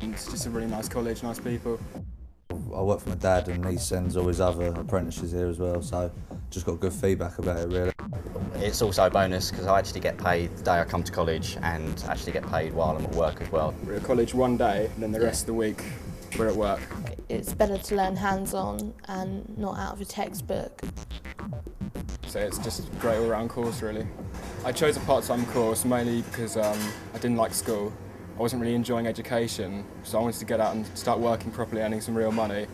and it's just a really nice college, nice people. I work for my dad and he sends all his other apprentices here as well, so just got good feedback about it really. It's also a bonus because I actually get paid the day I come to college and actually get paid while I'm at work as well. We're at college one day and then the rest of the week we're at work. It's better to learn hands-on and not out of a textbook. So it's just a great all-round course really. I chose a part-time course mainly because I didn't like school. I wasn't really enjoying education, so I wanted to get out and start working properly, earning some real money.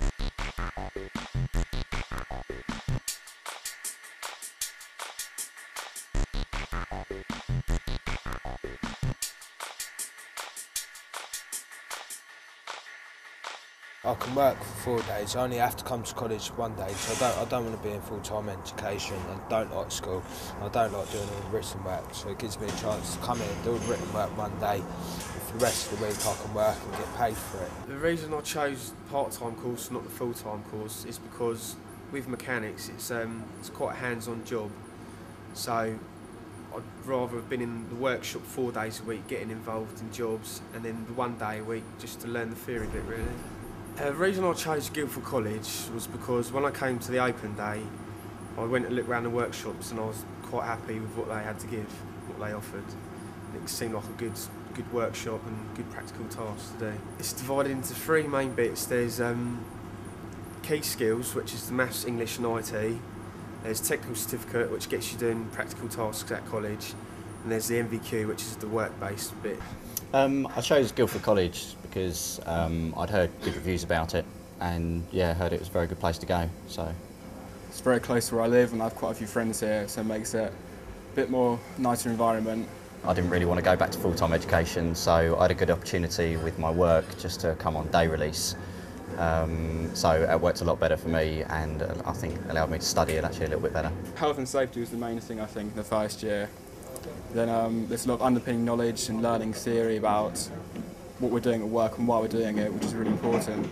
I can work for 4 days. I only have to come to college one day, so I don't want to be in full-time education. I don't like school. I don't like doing all the written work, so it gives me a chance to come in and do the written work one day. And for the rest of the week I can work and get paid for it. The reason I chose the part-time course, not the full-time course, is because with mechanics it's quite a hands-on job. So I'd rather have been in the workshop 4 days a week, getting involved in jobs, and then the 1 day a week just to learn the theory bit really. The reason I chose Guildford College was because when I came to the open day, I went and looked around the workshops and I was quite happy with what they had to give, what they offered. And it seemed like a good workshop and good practical tasks to do. It's divided into 3 main bits. There's key skills, which is the maths, English and IT. There's technical certificate, which gets you doing practical tasks at college. And there's the MVQ, which is the work-based bit. I chose Guildford College because I'd heard good reviews about it and yeah, heard it was a very good place to go. So it's very close to where I live and I have quite a few friends here, so it makes it a bit more nicer environment. I didn't really want to go back to full-time education, so I had a good opportunity with my work just to come on day release. So it worked a lot better for me and I think allowed me to study it actually a little bit better. Health and safety was the main thing I think in the first year. Then there's a lot of underpinning knowledge and learning theory about what we're doing at work and why we're doing it, which is really important.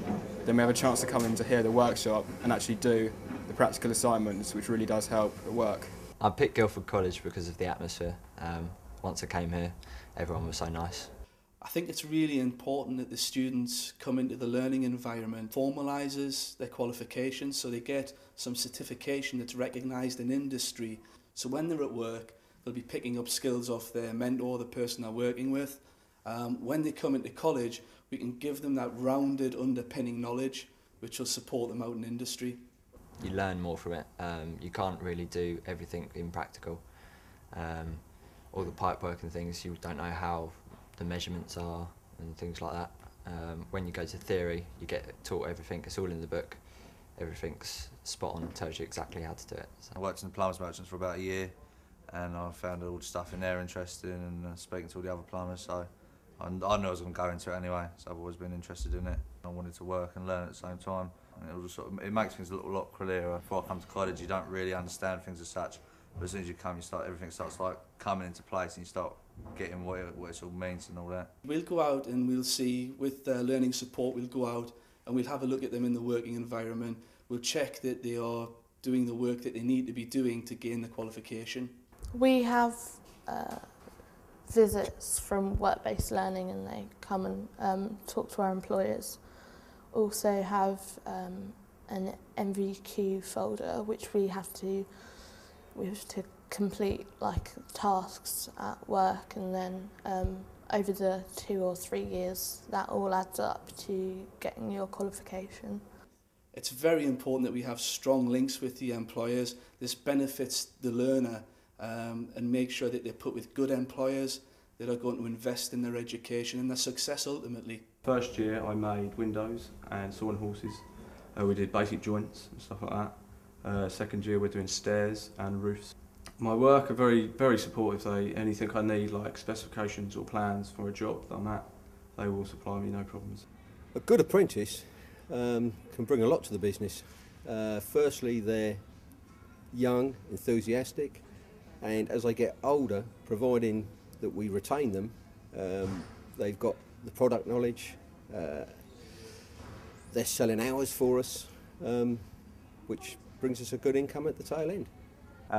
Then we have a chance to come in to hear the workshop and actually do the practical assignments, which really does help at work. I picked Guildford College because of the atmosphere. Once I came here, everyone was so nice. I think it's really important that the students come into the learning environment, formalises their qualifications so they get some certification that's recognised in industry. So when they're at work, they'll be picking up skills off their mentor, the person they're working with. When they come into college, we can give them that rounded underpinning knowledge which will support them out in industry. You learn more from it. You can't really do everything in practical. All the pipework and things, you don't know how the measurements are and things like that. When you go to theory, you get taught everything. It's all in the book. Everything's spot on, tells you exactly how to do it. So. I worked in the plumbers merchants for about a year and I found all the stuff in there interesting and speaking to all the other plumbers, so I knew I was going to go into it anyway, so I've always been interested in it. I wanted to work and learn at the same time. And it was it makes things a lot clearer. Before I come to college, you don't really understand things as such, but as soon as you come, everything starts like coming into place and you start getting what it all means and all that. We'll go out and we'll see, with learning support, we'll go out and we'll have a look at them in the working environment. We'll check that they are doing the work that they need to be doing to gain the qualification. We have visits from work-based learning and they come and talk to our employers. Also have an MVQ folder which we have to complete like tasks at work, and then over the 2 or 3 years that all adds up to getting your qualification. It's very important that we have strong links with the employers. This benefits the learner and make sure that they're put with good employers that are going to invest in their education and their success ultimately. First year I made windows and sawing horses. We did basic joints and stuff like that. Second year we're doing stairs and roofs. My work are very supportive. Anything I need, like specifications or plans for a job that I'm at, they will supply me, no problems. A good apprentice can bring a lot to the business. Firstly, they're young, enthusiastic, and as they get older, providing that we retain them, they've got the product knowledge, they're selling hours for us, which brings us a good income at the tail end.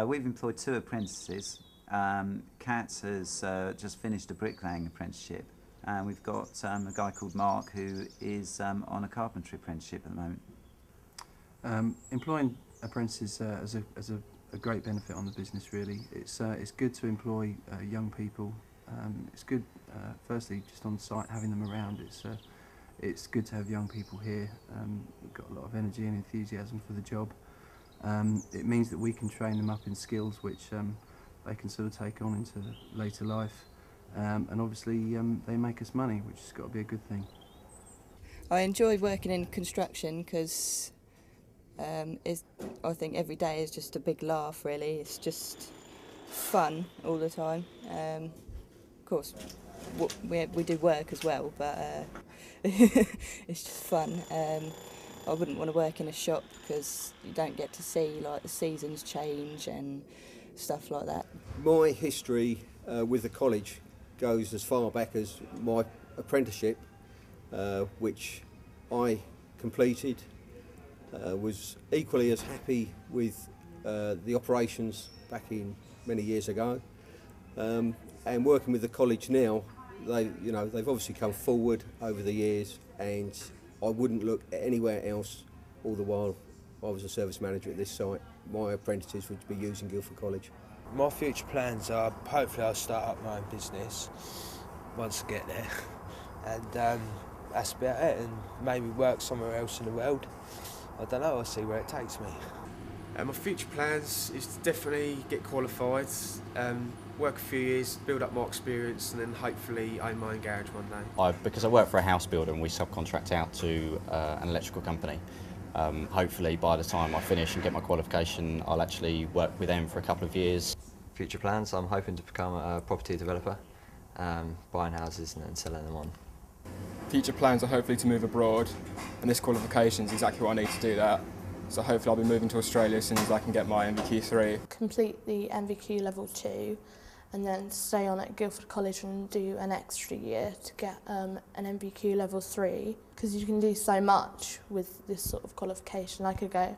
We've employed 2 apprentices. Katz has just finished a bricklaying apprenticeship and we've got a guy called Mark who is on a carpentry apprenticeship at the moment. Employing apprentices has a great benefit on the business really. It's good to employ young people. It's good, firstly, just on site, having them around. It's good to have young people here. We've got a lot of energy and enthusiasm for the job. It means that we can train them up in skills which they can sort of take on into later life. And obviously they make us money, which has got to be a good thing. I enjoy working in construction because I think every day is just a big laugh really. It's just fun all the time. Of course we do work as well, but it's just fun. I wouldn't want to work in a shop because you don't get to see like the seasons change and stuff like that. My history with the college goes as far back as my apprenticeship, which I completed. Was equally as happy with the operations back in many years ago, and working with the college now. They've obviously come forward over the years, and I wouldn't look anywhere else. All the while I was a service manager at this site, my apprentices would be using Guildford College. My future plans are hopefully I'll start up my own business once I get there, and that's about it, and maybe work somewhere else in the world. I don't know, I'll see where it takes me. My future plans is to definitely get qualified, work a few years, build up my experience, and then hopefully own my own garage one day. Because I work for a house builder and we subcontract out to an electrical company, hopefully by the time I finish and get my qualification I'll actually work with them for a couple of years. Future plans, I'm hoping to become a property developer, buying houses and then selling them on. Future plans are hopefully to move abroad, and this qualification is exactly what I need to do that. So hopefully I'll be moving to Australia as soon as I can get my NVQ3. Complete the NVQ level 2 and then stay on at Guildford College and do an extra year to get an NVQ level 3, because you can do so much with this sort of qualification. I could go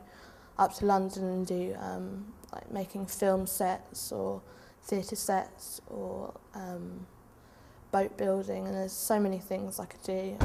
up to London and do like making film sets or theatre sets or boat building, and there's so many things I could do.